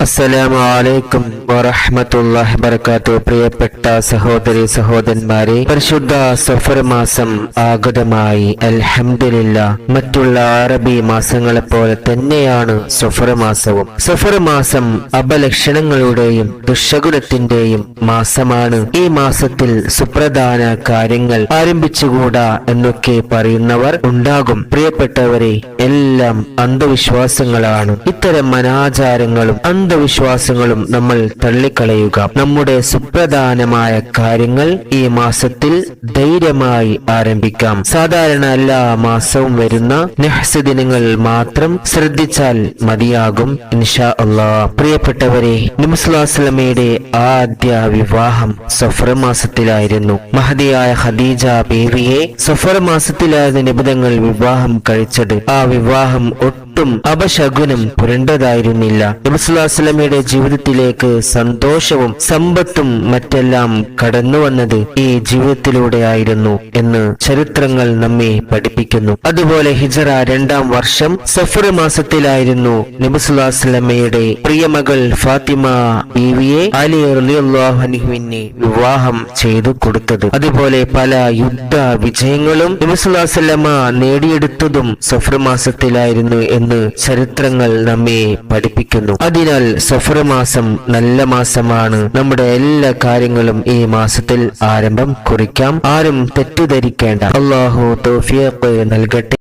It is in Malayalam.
അസ്സലാമു അലൈക്കും വറഹ്മത്തുള്ളാഹി വബറകാതുഹു. പ്രിയപ്പെട്ട സഹോദരി സഹോദരന്മാരെ, പരിശുദ്ധ സഫർ മാസം ആഗതമായി. അൽഹംദുലില്ലാഹ്. മറ്റുള്ള അറബി മാസങ്ങളെപ്പോലെ തന്നെയാണ് സഫർ മാസവും. സഫർ മാസം അപലക്ഷണങ്ങളുടെയും ദുശകുലത്തിന്റെയും മാസമാണ്. ഈ മാസത്തിൽ സുപ്രധാന കാര്യങ്ങൾ ആരംഭിച്ചുകൂടാ എന്നൊക്കെ പറയുന്നവർ ഉണ്ടാകും. പ്രിയപ്പെട്ടവരെ, എല്ലാം അന്ധവിശ്വാസങ്ങളാണ്. ഇത്തരം അനാചാരങ്ങളും അന്ധവിശ്വാസങ്ങളും നമ്മൾ തള്ളിക്കളയുക. നമ്മുടെ സുപ്രധാനമായ കാര്യങ്ങൾ ഈ മാസത്തിൽ ധൈര്യമായി ആരംഭിക്കാം. സാധാരണ എല്ലാ മാസവും വരുന്ന നഹ്സ് ദിനങ്ങൾ മാത്രം ശ്രദ്ധിച്ചാൽ മതിയാകും, ഇൻഷാ അല്ലാഹ്. പ്രിയപ്പെട്ടവരെ, നബി സല്ലല്ലാഹു അലൈഹി വസല്ലമയുടെ ആദ്യ വിവാഹം സഫർ മാസത്തിലായിരുന്നു. മഹദിയായ ഖദീജ ബീവിയെ സഫർ മാസത്തിലായിരുന്നു നിബിതങ്ങൾ വിവാഹം കഴിച്ചത്. ആ വിവാഹം ഒട്ടും അപശകുനം പുരണ്ടതായിരുന്നില്ല. നബി സല്ലല്ലാഹു അലൈഹി വസല്ലമയുടെ ജീവിതത്തിലേക്ക് സന്തോഷവും സമ്പത്തും മറ്റെല്ലാം കടന്നു വന്നത് ഈ ജീവിതത്തിലൂടെയായിരുന്നു എന്ന് ചരിത്രങ്ങൾ നമ്മെ പഠിപ്പിക്കുന്നു. അതുപോലെ ഹിജറ 2-ാം വർഷം സഫർ മാസത്തിലായിരുന്നു നബി സല്ലല്ലാഹു അലൈഹി വസല്ലമയുടെ പ്രിയമകൾ ഫാത്തിമ ബീവിയെ അലി റളിയല്ലാഹു അൻഹുവിന് വിവാഹം ചെയ്തു കൊടുത്തത്. അതുപോലെ പല യുദ്ധ വിജയങ്ങളും നബി സല്ലല്ലാഹു അലൈഹി വസല്ലമ നേടിയെടുത്തതും സഫർ മാസത്തിലായിരുന്നു എന്ന് ചരിത്രങ്ങൾ നമ്മെ പഠിപ്പിക്കുന്നു. അതിനാൽ സഫർ മാസം നല്ല മാസമാണ്. നമ്മുടെ എല്ലാ കാര്യങ്ങളും ഈ മാസത്തിൽ ആരംഭം കുറിക്കാം. ആരും തെറ്റിദ്ധരിക്കേണ്ട. അല്ലാഹു തൗഫീഖ് നൽകട്ടെ.